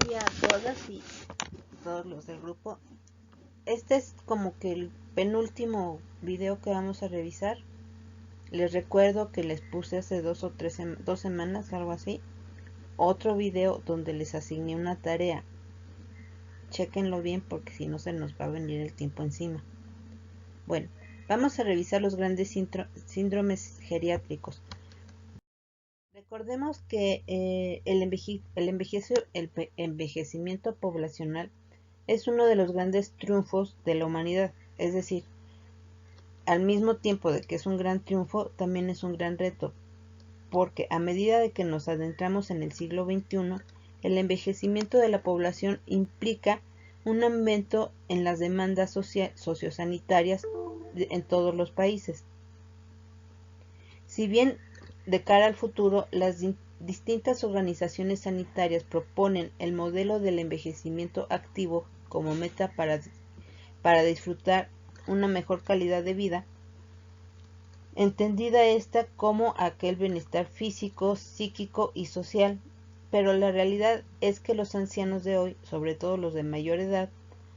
día a todas y todos los del grupo. Este es como que el penúltimo video que vamos a revisar. Les recuerdo que les puse hace 2 semanas, algo así, otro video donde les asigné una tarea. Chéquenlo bien porque si no se nos va a venir el tiempo encima. Bueno, vamos a revisar los grandes síndromes geriátricos. Recordemos que el envejecimiento poblacional es uno de los grandes triunfos de la humanidad, es decir, al mismo tiempo de que es un gran triunfo, también es un gran reto, porque a medida de que nos adentramos en el siglo XXI, el envejecimiento de la población implica un aumento en las demandas sociosanitarias en todos los países. Si bien de cara al futuro, las distintas organizaciones sanitarias proponen el modelo del envejecimiento activo como meta para disfrutar una mejor calidad de vida, entendida esta como aquel bienestar físico, psíquico y social, pero la realidad es que los ancianos de hoy, sobre todo los de mayor edad,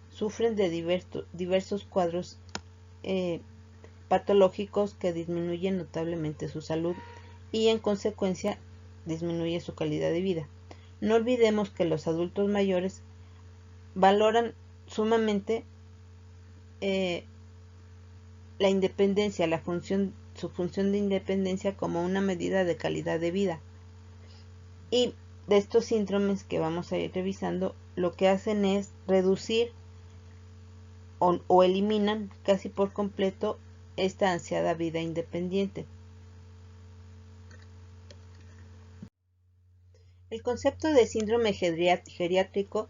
sufren de diversos cuadros patológicos que disminuyen notablemente su salud y en consecuencia disminuye su calidad de vida. No olvidemos que los adultos mayores valoran sumamente la independencia, su función de independencia como una medida de calidad de vida. Y de estos síndromes que vamos a ir revisando, lo que hacen es reducir o eliminan casi por completo esta ansiada vida independiente. El concepto de síndrome geriátrico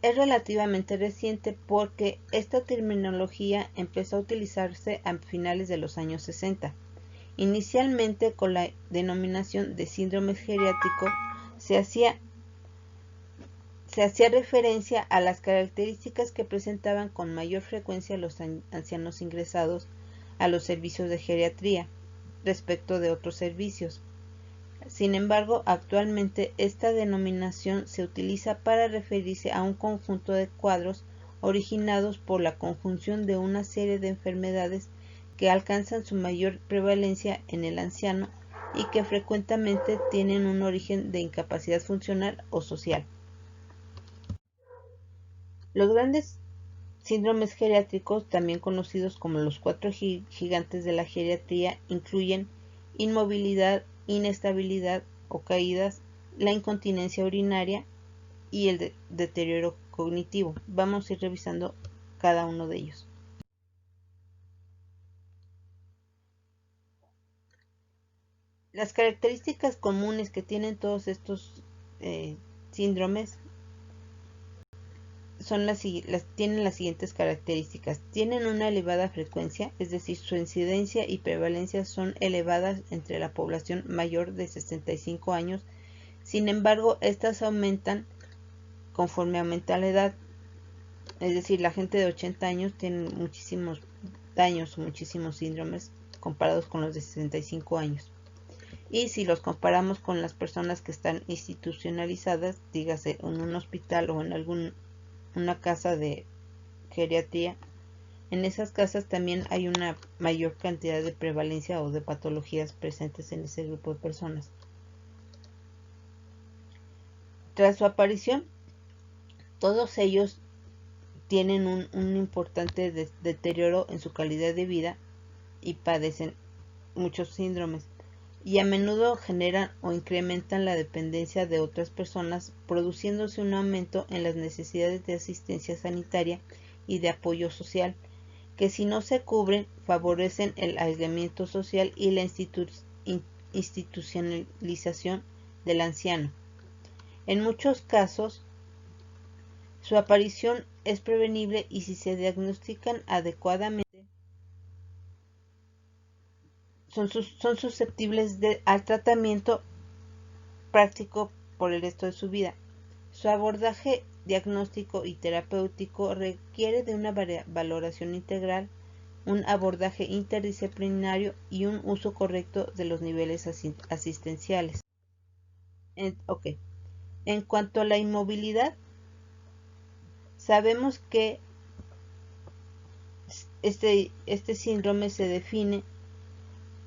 es relativamente reciente porque esta terminología empezó a utilizarse a finales de los años 60. Inicialmente, con la denominación de síndrome geriátrico, se hacía referencia a las características que presentaban con mayor frecuencia los ancianos ingresados a los servicios de geriatría respecto de otros servicios. Sin embargo, actualmente esta denominación se utiliza para referirse a un conjunto de cuadros originados por la conjunción de una serie de enfermedades que alcanzan su mayor prevalencia en el anciano y que frecuentemente tienen un origen de incapacidad funcional o social. Los grandes síndromes geriátricos, también conocidos como los 4 gigantes de la geriatría, incluyen inmovilidad, inestabilidad o caídas, la incontinencia urinaria y el deterioro cognitivo. Vamos a ir revisando cada uno de ellos. Las características comunes que tienen todos estos síndromes tienen las siguientes características. Tienen una elevada frecuencia, es decir, su incidencia y prevalencia son elevadas entre la población mayor de 65 años. Sin embargo, estas aumentan conforme aumenta la edad. Es decir, la gente de 80 años tiene muchísimos daños o muchísimos síndromes comparados con los de 65 años. Y si los comparamos con las personas que están institucionalizadas, dígase en un hospital o en una casa de geriatría, en esas casas también hay una mayor cantidad de prevalencia o de patologías presentes en ese grupo de personas. Tras su aparición, todos ellos tienen un importante deterioro en su calidad de vida y padecen muchos síndromes, y a menudo generan o incrementan la dependencia de otras personas, produciéndose un aumento en las necesidades de asistencia sanitaria y de apoyo social, que si no se cubren favorecen el aislamiento social y la institucionalización del anciano. En muchos casos, su aparición es prevenible y si se diagnostican adecuadamente, son susceptibles al tratamiento práctico por el resto de su vida. Su abordaje diagnóstico y terapéutico requiere de una valoración integral, un abordaje interdisciplinario y un uso correcto de los niveles asistenciales. En cuanto a la inmovilidad, sabemos que este síndrome se define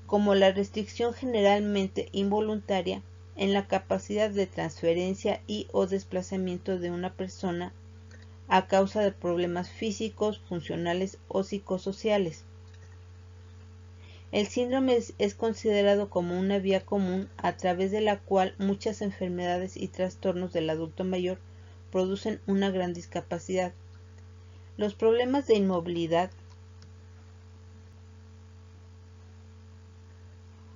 como la restricción generalmente involuntaria en la capacidad de transferencia y o desplazamiento de una persona a causa de problemas físicos, funcionales o psicosociales. El síndrome es considerado como una vía común a través de la cual muchas enfermedades y trastornos del adulto mayor producen una gran discapacidad. Los problemas de inmovilidad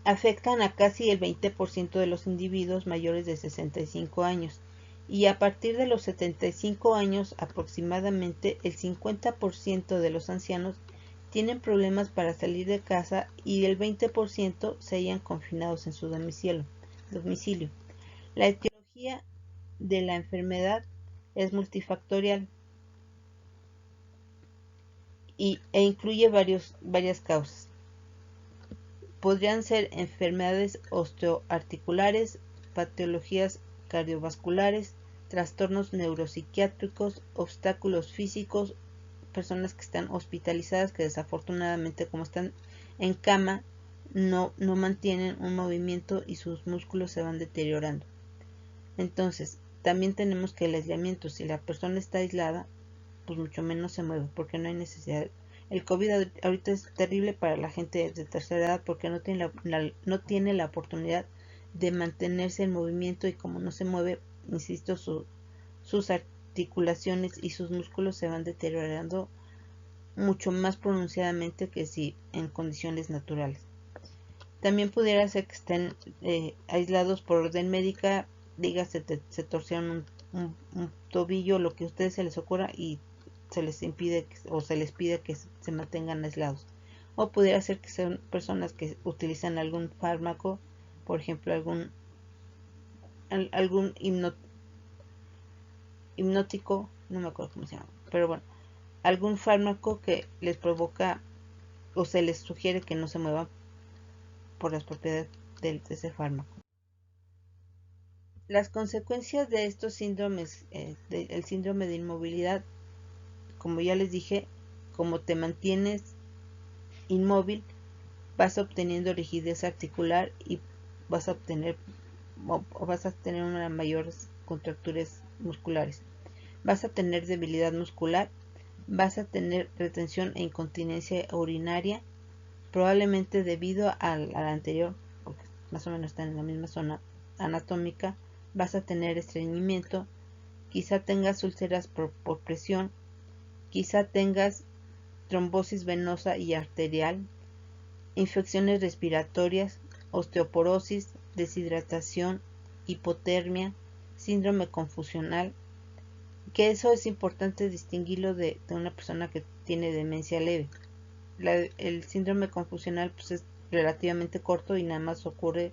afectan a casi el 20% de los individuos mayores de 65 años y a partir de los 75 años aproximadamente el 50% de los ancianos tienen problemas para salir de casa y el 20% se hallan confinados en su domicilio. La etiología de la enfermedad es multifactorial e incluye varias causas. Podrían ser enfermedades osteoarticulares, patologías cardiovasculares, trastornos neuropsiquiátricos, obstáculos físicos, personas que están hospitalizadas que desafortunadamente como están en cama no mantienen un movimiento y sus músculos se van deteriorando. Entonces, también tenemos que el aislamiento, si la persona está aislada, pues mucho menos se mueve porque no hay necesidad. El COVID ahorita es terrible para la gente de tercera edad porque no tiene la oportunidad de mantenerse en movimiento y como no se mueve, insisto, sus articulaciones y sus músculos se van deteriorando mucho más pronunciadamente que si en condiciones naturales. También pudiera ser que estén aislados por orden médica, dígase se torcieron un tobillo, lo que a ustedes se les ocurra y se les impide o se les pide que se mantengan aislados. O pudiera ser que sean personas que utilizan algún fármaco, por ejemplo algún hipnótico, no me acuerdo cómo se llama, pero bueno, algún fármaco que les provoca o se les sugiere que no se muevan por las propiedades de ese fármaco. Las consecuencias de estos síndromes, el síndrome de inmovilidad, como ya les dije, como te mantienes inmóvil, vas obteniendo rigidez articular y vas a obtener una mayores contracturas musculares. Vas a tener debilidad muscular, vas a tener retención e incontinencia urinaria, probablemente debido al anterior, porque más o menos están en la misma zona anatómica. Vas a tener estreñimiento, quizá tengas úlceras por presión, quizá tengas trombosis venosa y arterial, infecciones respiratorias, osteoporosis, deshidratación, hipotermia, síndrome confusional, que eso es importante distinguirlo de una persona que tiene demencia leve. El síndrome confusional pues es relativamente corto y nada más ocurre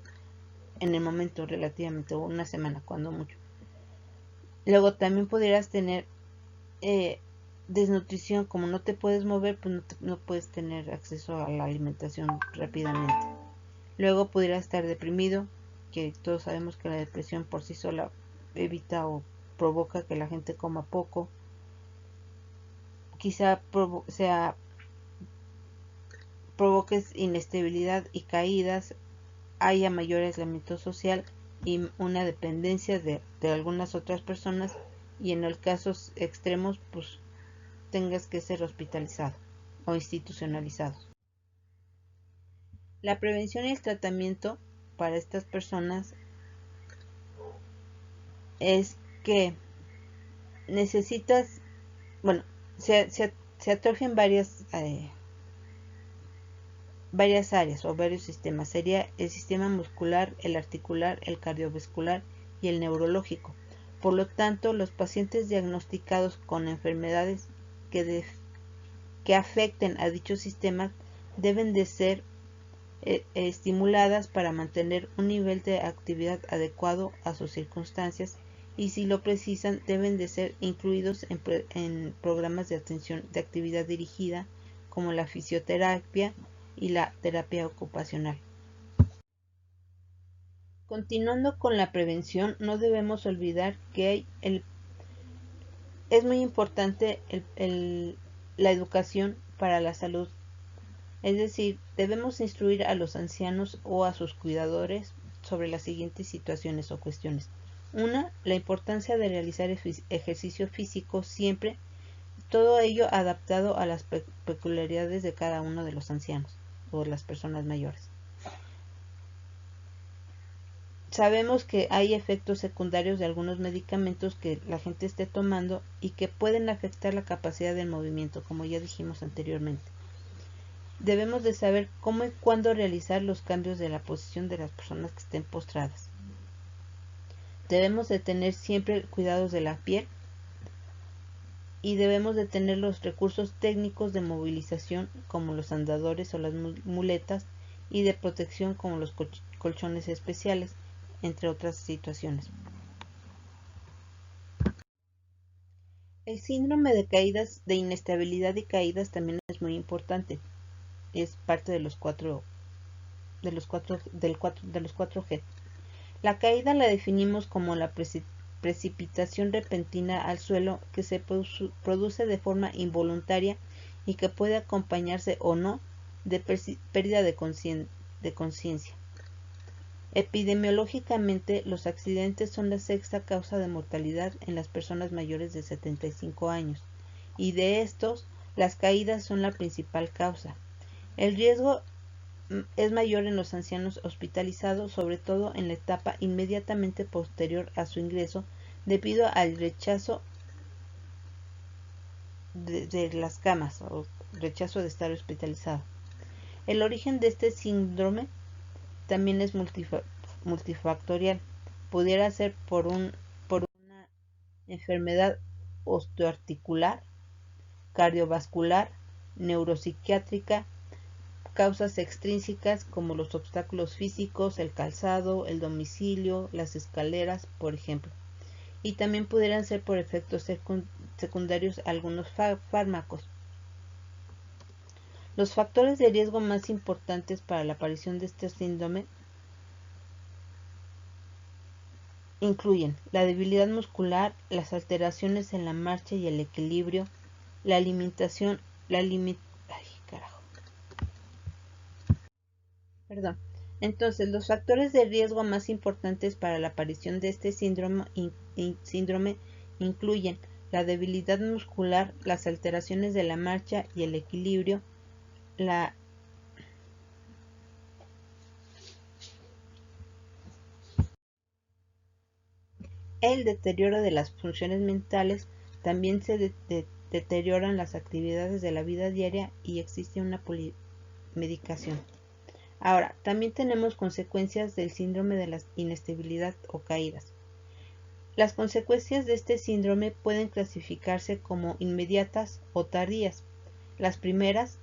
en el momento relativamente, o una semana cuando mucho. Luego también pudieras tener desnutrición, como no te puedes mover, pues no puedes tener acceso a la alimentación rápidamente. Luego pudieras estar deprimido, que todos sabemos que la depresión por sí sola evita o provoca que la gente coma poco. Quizá provoques inestabilidad y caídas, haya mayor aislamiento social y una dependencia de algunas otras personas, y en los casos extremos pues tengas que ser hospitalizado o institucionalizado. La prevención y el tratamiento para estas personas es que necesitas, bueno, se atrofian varias áreas o varios sistemas. Sería el sistema muscular, el articular, el cardiovascular y el neurológico. Por lo tanto, los pacientes diagnosticados con enfermedades que afecten a dichos sistemas deben de ser estimuladas para mantener un nivel de actividad adecuado a sus circunstancias, y si lo precisan deben de ser incluidos en programas de atención de actividad dirigida como la fisioterapia y la terapia ocupacional. Continuando con la prevención, no debemos olvidar que es muy importante la educación para la salud. Es decir, debemos instruir a los ancianos o a sus cuidadores sobre las siguientes situaciones o cuestiones. Una, la importancia de realizar ejercicio físico siempre, todo ello adaptado a las peculiaridades de cada uno de los ancianos o las personas mayores. Sabemos que hay efectos secundarios de algunos medicamentos que la gente esté tomando y que pueden afectar la capacidad del movimiento, como ya dijimos anteriormente. Debemos de saber cómo y cuándo realizar los cambios de la posición de las personas que estén postradas. Debemos de tener siempre cuidados de la piel y debemos de tener los recursos técnicos de movilización como los andadores o las muletas y de protección como los colchones especiales, entre otras situaciones. El síndrome de caídas, de inestabilidad y caídas también es muy importante. Es parte de los 4G. La caída la definimos como la precipitación repentina al suelo que se produce de forma involuntaria y que puede acompañarse o no de pérdida de conciencia. Epidemiológicamente, los accidentes son la sexta causa de mortalidad en las personas mayores de 75 años, y de estos, las caídas son la principal causa. El riesgo es mayor en los ancianos hospitalizados, sobre todo en la etapa inmediatamente posterior a su ingreso, debido al rechazo de las camas o rechazo de estar hospitalizado. El origen de este síndrome también es multifactorial. Pudiera ser por una enfermedad osteoarticular, cardiovascular, neuropsiquiátrica, causas extrínsecas como los obstáculos físicos, el calzado, el domicilio, las escaleras, por ejemplo. Y también pudieran ser por efectos secundarios algunos fármacos. Los factores de riesgo más importantes para la aparición de este síndrome incluyen la debilidad muscular, las alteraciones en la marcha y el equilibrio, la alimentación, Entonces, los factores de riesgo más importantes para la aparición de este síndrome incluyen la debilidad muscular, las alteraciones de la marcha y el equilibrio, el deterioro de las funciones mentales, también se deterioran las actividades de la vida diaria y existe una medicación. Ahora, también tenemos consecuencias del síndrome de la inestabilidad o caídas. Las consecuencias de este síndrome pueden clasificarse como inmediatas o tardías. Las primeras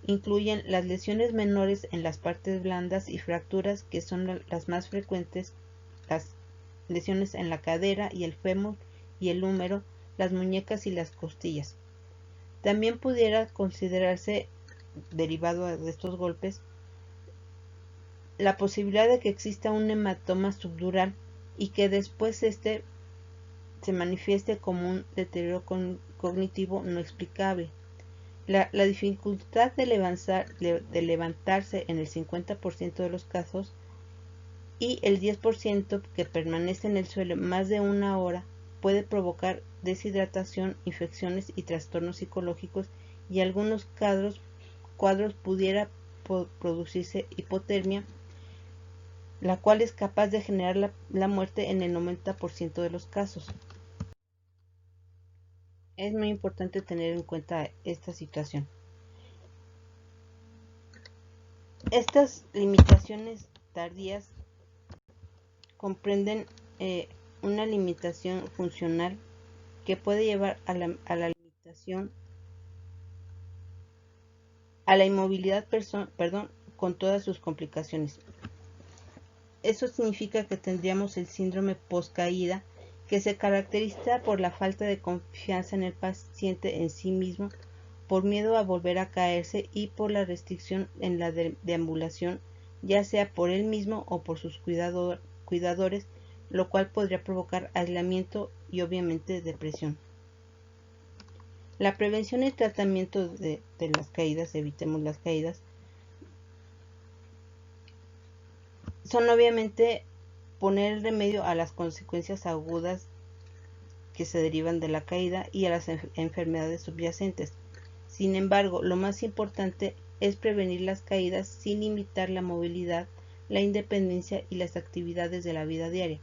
incluyen las lesiones menores en las partes blandas y fracturas, que son las más frecuentes, las lesiones en la cadera y el fémur y el húmero, las muñecas y las costillas. También pudiera considerarse, derivado de estos golpes, la posibilidad de que exista un hematoma subdural y que después se manifieste como un deterioro cognitivo no explicable. La dificultad de levantarse en el 50% de los casos y el 10% que permanece en el suelo más de una hora puede provocar deshidratación, infecciones y trastornos psicológicos, y algunos cuadros pudiera producirse hipotermia, la cual es capaz de generar la muerte en el 90% de los casos. Es muy importante tener en cuenta esta situación. Estas limitaciones tardías comprenden una limitación funcional que puede llevar a la limitación, a la inmovilidad, con todas sus complicaciones. Eso significa que tendríamos el síndrome post-caída, que se caracteriza por la falta de confianza en el paciente en sí mismo, por miedo a volver a caerse y por la restricción en la deambulación, ya sea por él mismo o por sus cuidadores, lo cual podría provocar aislamiento y obviamente depresión. La prevención y tratamiento de las caídas, evitemos las caídas, son obviamente poner remedio a las consecuencias agudas que se derivan de la caída y a las enfermedades subyacentes. Sin embargo, lo más importante es prevenir las caídas sin limitar la movilidad, la independencia y las actividades de la vida diaria.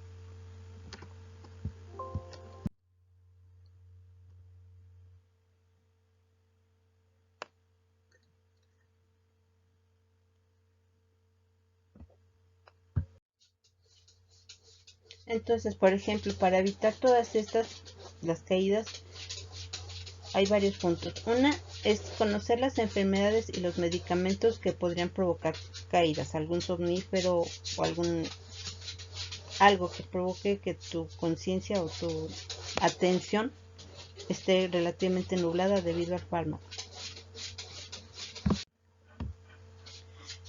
Entonces, por ejemplo, para evitar todas las caídas, hay varios puntos. Una es conocer las enfermedades y los medicamentos que podrían provocar caídas, algún somnífero o algo que provoque que tu conciencia o tu atención esté relativamente nublada debido al fármaco.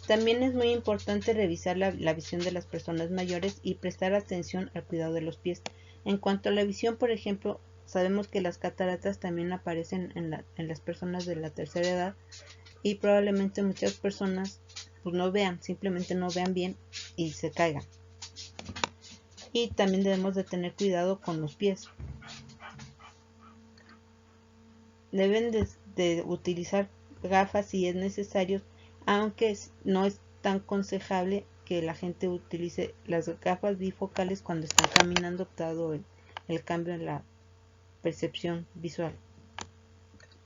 También es muy importante revisar la visión de las personas mayores y prestar atención al cuidado de los pies. En cuanto a la visión, por ejemplo, sabemos que las cataratas también aparecen en las personas de la tercera edad y probablemente muchas personas pues no vean, simplemente no vean bien y se caigan. Y también debemos de tener cuidado con los pies. Deben de utilizar gafas si es necesario, aunque no es tan aconsejable que la gente utilice las gafas bifocales cuando están caminando, dado el cambio en la percepción visual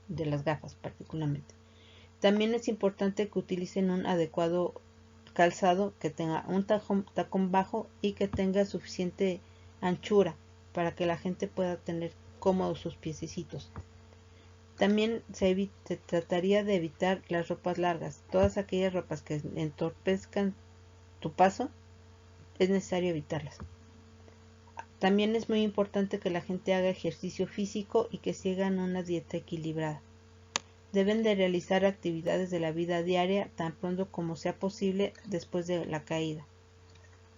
de las gafas particularmente. También es importante que utilicen un adecuado calzado que tenga un tacón bajo y que tenga suficiente anchura para que la gente pueda tener cómodos sus piececitos. También se trataría de evitar las ropas largas. Todas aquellas ropas que entorpezcan tu paso, es necesario evitarlas. También es muy importante que la gente haga ejercicio físico y que sigan una dieta equilibrada. Deben de realizar actividades de la vida diaria tan pronto como sea posible después de la caída.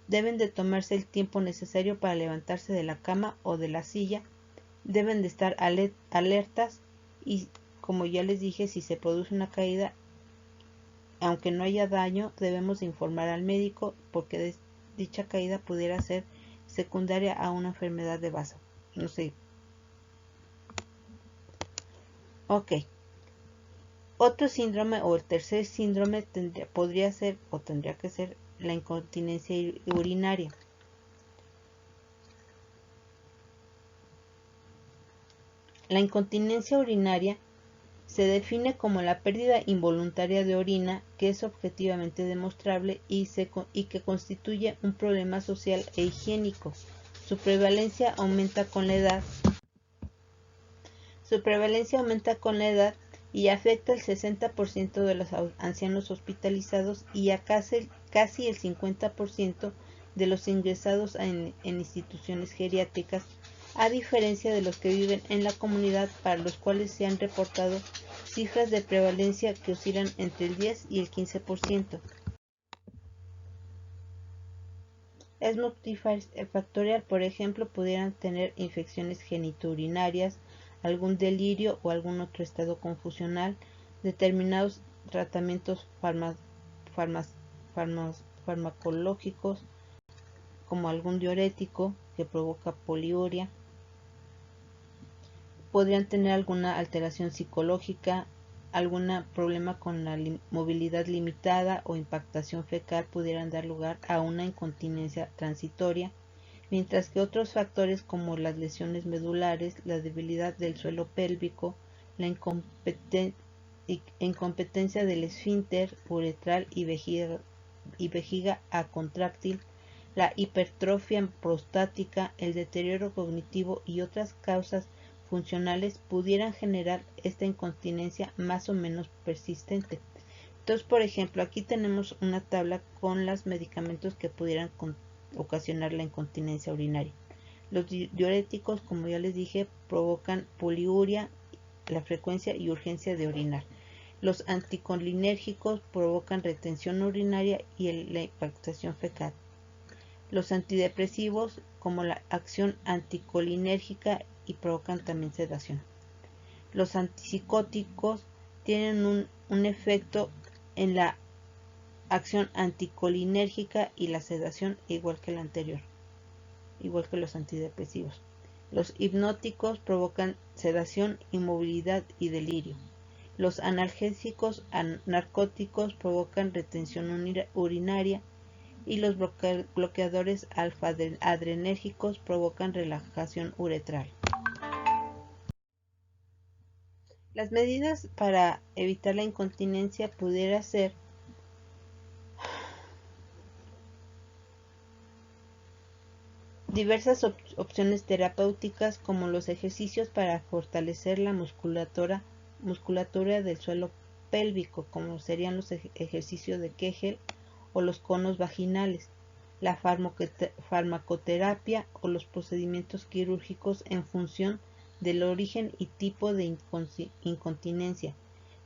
Deben de tomarse el tiempo necesario para levantarse de la cama o de la silla. Deben de estar alertas y, como ya les dije, si se produce una caída, aunque no haya daño, debemos informar al médico porque dicha caída pudiera ser secundaria a una enfermedad de base. No sé. Ok. Otro síndrome o el tercer síndrome podría ser o tendría que ser la incontinencia urinaria. La incontinencia urinaria se define como la pérdida involuntaria de orina que es objetivamente demostrable y que constituye un problema social e higiénico. Su prevalencia aumenta con la edad. Y afecta el 60% de los ancianos hospitalizados y a casi el 50% de los ingresados en instituciones geriátricas, a diferencia de los que viven en la comunidad, para los cuales se han reportado cifras de prevalencia que oscilan entre el 10 y el 15%. Es multifactorial, por ejemplo, pudieran tener infecciones genitourinarias, algún delirio o algún otro estado confusional, determinados tratamientos farmacológicos, como algún diurético que provoca poliuria, podrían tener alguna alteración psicológica, algún problema con la movilidad limitada o impactación fecal pudieran dar lugar a una incontinencia transitoria, mientras que otros factores como las lesiones medulares, la debilidad del suelo pélvico, la incompetencia del esfínter uretral y vejiga acontráctil, la hipertrofia prostática, el deterioro cognitivo y otras causas funcionales pudieran generar esta incontinencia más o menos persistente. Entonces, por ejemplo, aquí tenemos una tabla con los medicamentos que pudieran ocasionar la incontinencia urinaria. Los diuréticos, como ya les dije, provocan poliuria, la frecuencia y urgencia de orinar. Los anticolinérgicos provocan retención urinaria y la impactación fecal. Los antidepresivos, como la acción anticolinérgica, y provocan también sedación. Los antipsicóticos tienen un efecto en la acción anticolinérgica y la sedación, igual que el anterior, igual que los antidepresivos. Los hipnóticos provocan sedación, inmovilidad y delirio. Los analgésicos narcóticos provocan retención urinaria y los bloqueadores alfa-adrenérgicos provocan relajación uretral. Las medidas para evitar la incontinencia pudiera ser diversas opciones terapéuticas, como los ejercicios para fortalecer la musculatura del suelo pélvico, como serían los ejercicios de Kegel o los conos vaginales, la farmacoterapia o los procedimientos quirúrgicos en función del origen y tipo de incontinencia.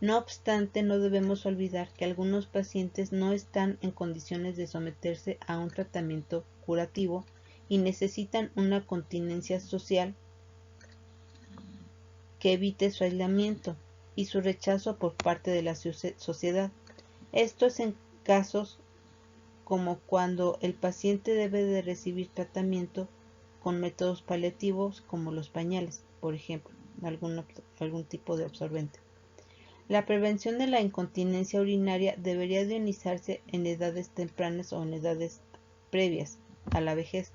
No obstante, no debemos olvidar que algunos pacientes no están en condiciones de someterse a un tratamiento curativo y necesitan una continencia social que evite su aislamiento y su rechazo por parte de la sociedad. Esto es en casos como cuando el paciente debe de recibir tratamiento con métodos paliativos como los pañales, por ejemplo, algún tipo de absorbente. La prevención de la incontinencia urinaria debería de iniciarse en edades tempranas o en edades previas a la vejez.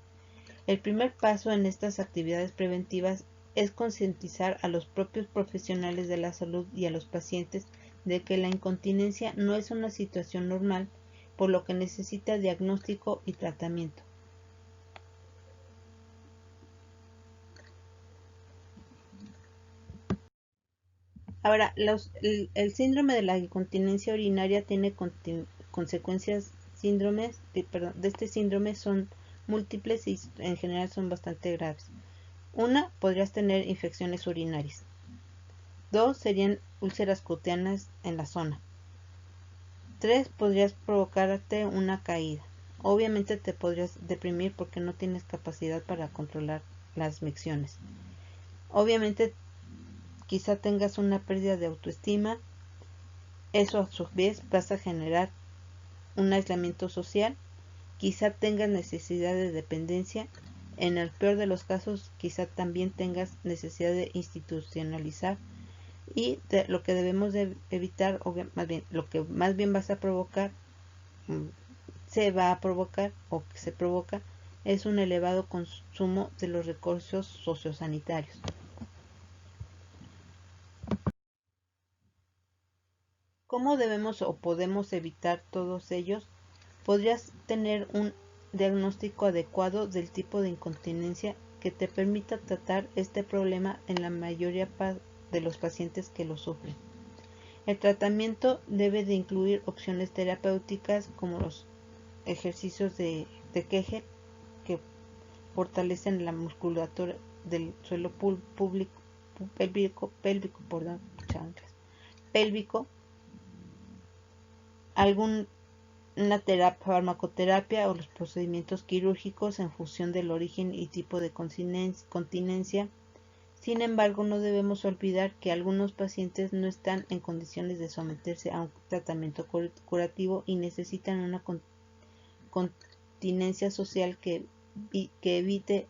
El primer paso en estas actividades preventivas es concientizar a los propios profesionales de la salud y a los pacientes de que la incontinencia no es una situación normal, por lo que necesita diagnóstico y tratamiento. Ahora, el síndrome de la incontinencia urinaria tiene consecuencias. De este síndrome son múltiples y en general son bastante graves. Una, podrías tener infecciones urinarias. 2, serían úlceras cutáneas en la zona. 3, podrías provocarte una caída. Obviamente te podrías deprimir porque no tienes capacidad para controlar las micciones. Obviamente quizá tengas una pérdida de autoestima. Eso a su vez vas a generar un aislamiento social. Quizá tengas necesidad de dependencia. En el peor de los casos, quizá también tengas necesidad de institucionalizar. Y lo que debemos de evitar, lo que más bien vas a provocar, se va a provocar o que se provoca, es un elevado consumo de los recursos sociosanitarios. ¿Cómo debemos o podemos evitar todos ellos? Podrías tener un diagnóstico adecuado del tipo de incontinencia que te permita tratar este problema en la mayoría de los pacientes que lo sufren. El tratamiento debe de incluir opciones terapéuticas como los ejercicios de Kegel, que fortalecen la musculatura del suelo pélvico, alguna farmacoterapia o los procedimientos quirúrgicos en función del origen y tipo de continencia. Sin embargo, no debemos olvidar que algunos pacientes no están en condiciones de someterse a un tratamiento curativo y necesitan una continencia social que evite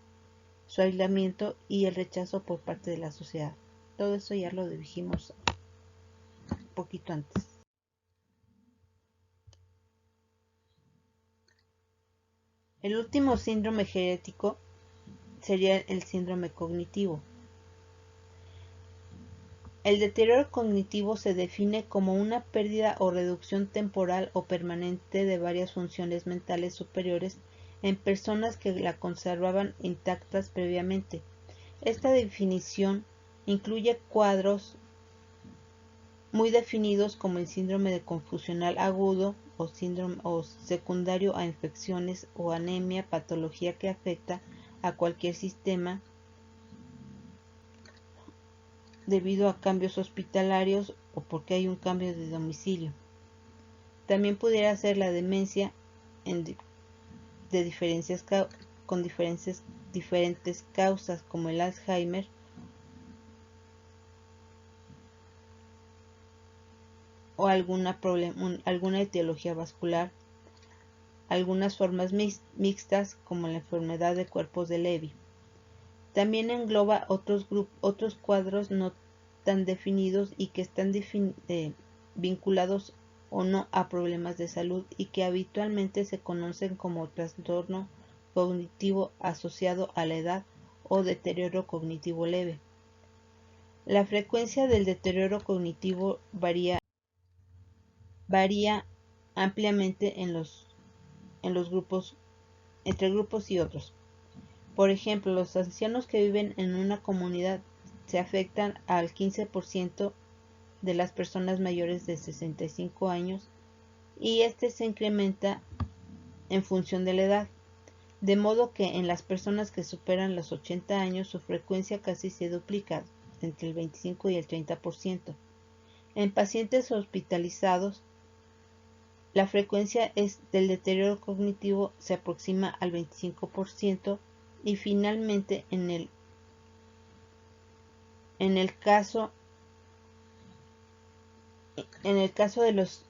su aislamiento y el rechazo por parte de la sociedad. Todo eso ya lo dijimos un poquito antes. El último síndrome genético sería el síndrome cognitivo. El deterioro cognitivo se define como una pérdida o reducción temporal o permanente de varias funciones mentales superiores en personas que la conservaban intactas previamente. Esta definición incluye cuadros muy definidos como el síndrome de confusional agudo o secundario a infecciones o anemia, patología que afecta a cualquier sistema debido a cambios hospitalarios o porque hay un cambio de domicilio. También pudiera ser la demencia con diferentes causas como el Alzheimer o alguna etiología vascular, algunas formas mixtas como la enfermedad de cuerpos de Levy. También engloba otros cuadros no tan definidos y que están vinculados o no a problemas de salud y que habitualmente se conocen como trastorno cognitivo asociado a la edad o deterioro cognitivo leve. La frecuencia del deterioro cognitivo varía ampliamente entre grupos y otros. Por ejemplo, los ancianos que viven en una comunidad se afectan al 15% de las personas mayores de 65 años y este se incrementa en función de la edad, de modo que en las personas que superan los 80 años su frecuencia casi se duplica, entre el 25 y el 30%. En pacientes hospitalizados, la frecuencia del deterioro cognitivo se aproxima al 25% y finalmente en el caso de los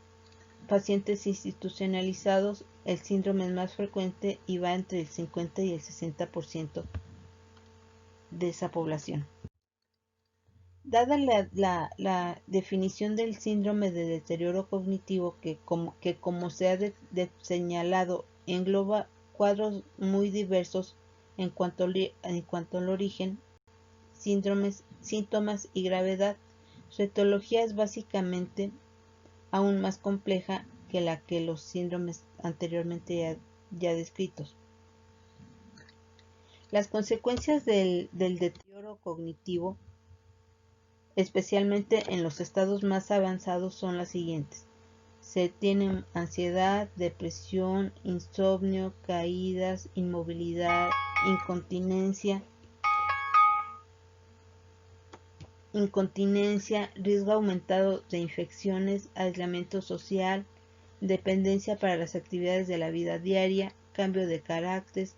pacientes institucionalizados, el síndrome es más frecuente y va entre el 50 y el 60% de esa población. Dada la definición del síndrome de deterioro cognitivo que como se ha señalado engloba cuadros muy diversos en cuanto al origen, síntomas y gravedad, su etiología es básicamente aún más compleja que la que los síndromes anteriormente ya descritos. Las consecuencias del deterioro cognitivo, especialmente en los estados más avanzados, son las siguientes. Se tienen ansiedad, depresión, insomnio, caídas, inmovilidad, incontinencia, riesgo aumentado de infecciones, aislamiento social, dependencia para las actividades de la vida diaria, cambio de carácter,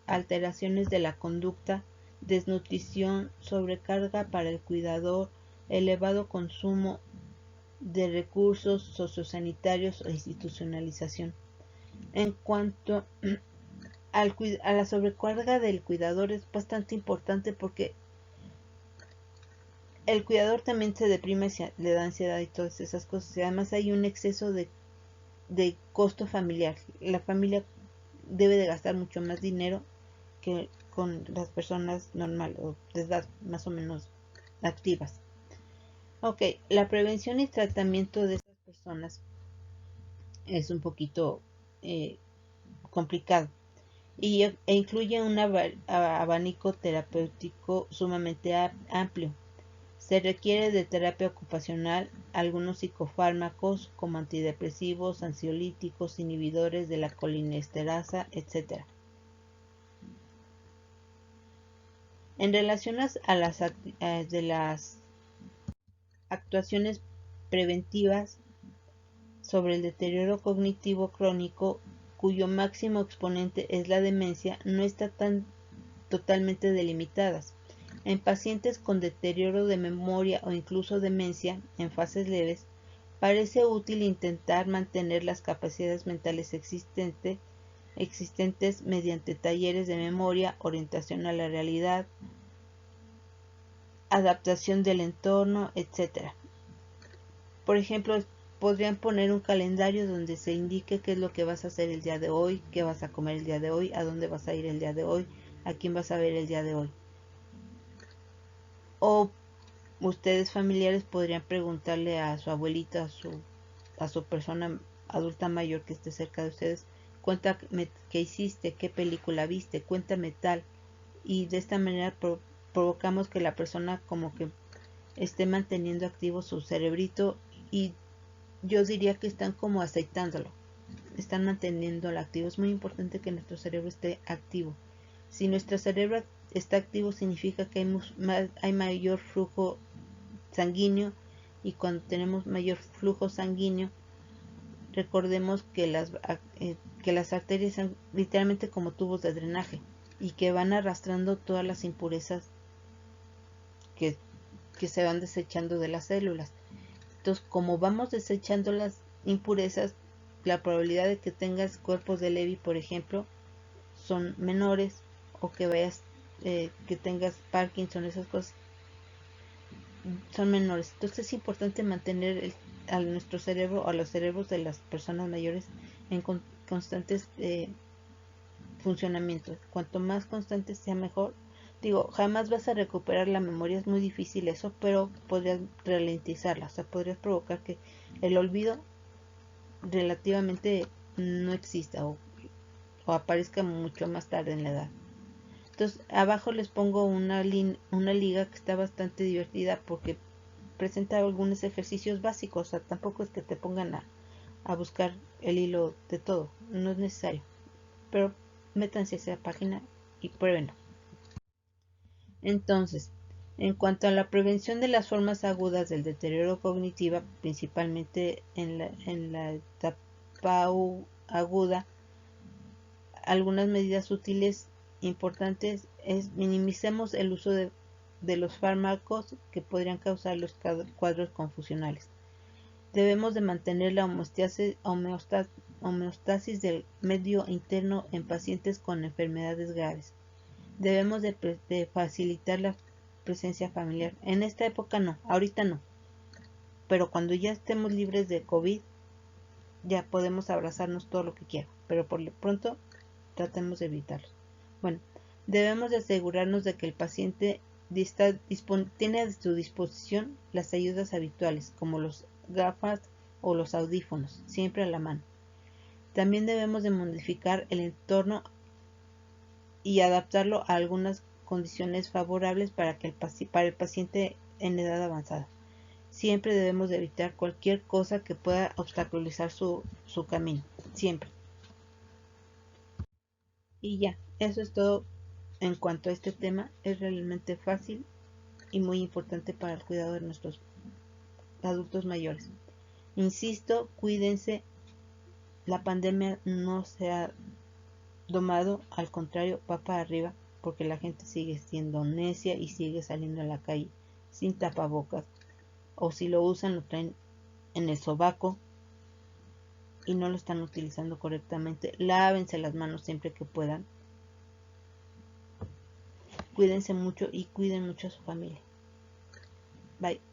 alteraciones de la conducta, desnutrición, sobrecarga para el cuidador, elevado consumo de recursos sociosanitarios e institucionalización. En cuanto a la sobrecarga del cuidador, es bastante importante porque el cuidador también se deprime, le da ansiedad y todas esas cosas. Y además hay un exceso de costo familiar. La familia debe de gastar mucho más dinero que con las personas normales o de edad más o menos activas. Ok, la prevención y tratamiento de estas personas es un poquito complicado e incluye un abanico terapéutico sumamente amplio. Se requiere de terapia ocupacional, algunos psicofármacos como antidepresivos, ansiolíticos, inhibidores de la colinesterasa, etc. En relación a las actuaciones preventivas sobre el deterioro cognitivo crónico, cuyo máximo exponente es la demencia, no están totalmente delimitadas. En pacientes con deterioro de memoria o incluso demencia en fases leves, parece útil intentar mantener las capacidades mentales existentes mediante talleres de memoria, orientación a la realidad, adaptación del entorno, etc. Por ejemplo, podrían poner un calendario donde se indique qué es lo que vas a hacer el día de hoy, qué vas a comer el día de hoy, a dónde vas a ir el día de hoy, a quién vas a ver el día de hoy. O ustedes familiares podrían preguntarle a su abuelita, a su persona adulta mayor que esté cerca de ustedes, cuéntame qué hiciste, qué película viste, cuéntame tal. Y de esta manera provocamos que la persona como que esté manteniendo activo su cerebrito y yo diría que están como aceitándolo, están manteniéndolo activo. Es muy importante que nuestro cerebro esté activo. Si nuestro cerebro está activo significa que hay mayor flujo sanguíneo y cuando tenemos mayor flujo sanguíneo Recordemos que las arterias son literalmente como tubos de drenaje y que van arrastrando todas las impurezas que, que se van desechando de las células. Entonces, como vamos desechando las impurezas, la probabilidad de que tengas cuerpos de Levy, por ejemplo, son menores, o que que tengas Parkinson, esas cosas son menores. Entonces es importante mantener a nuestro cerebro, a los cerebros de las personas mayores en constantes funcionamiento. Cuanto más constante sea, mejor. Digo, jamás vas a recuperar la memoria, es muy difícil eso, pero podrías ralentizarla, o sea, podrías provocar que el olvido relativamente no exista o aparezca mucho más tarde en la edad. Entonces, abajo les pongo una liga que está bastante divertida porque presenta algunos ejercicios básicos, o sea, tampoco es que te pongan a buscar el hilo de todo, no es necesario, pero métanse a esa página y pruébenlo. Entonces, en cuanto a la prevención de las formas agudas del deterioro cognitivo, principalmente en la etapa aguda, algunas medidas útiles importantes es minimicemos el uso de los fármacos que podrían causar los cuadros confusionales. Debemos de mantener la homeostasis del medio interno en pacientes con enfermedades graves. Debemos de facilitar la presencia familiar. En esta época no, ahorita no. Pero cuando ya estemos libres de COVID, ya podemos abrazarnos todo lo que quiera. Pero por lo pronto, tratemos de evitarlo. Bueno, debemos de asegurarnos de que el paciente tiene a su disposición las ayudas habituales, como los gafas o los audífonos, siempre a la mano. También debemos de modificar el entorno y adaptarlo a algunas condiciones favorables para el paciente en edad avanzada. Siempre debemos de evitar cualquier cosa que pueda obstaculizar su camino, siempre. Y ya, eso es todo en cuanto a este tema. Es realmente fácil y muy importante para el cuidado de nuestros adultos mayores. Insisto, cuídense, la pandemia no se ha domado, al contrario, va para arriba, porque la gente sigue siendo necia y sigue saliendo a la calle sin tapabocas, o si lo usan lo traen en el sobaco y no lo están utilizando correctamente. Lávense las manos siempre que puedan. Cuídense mucho y cuiden mucho a su familia. Bye.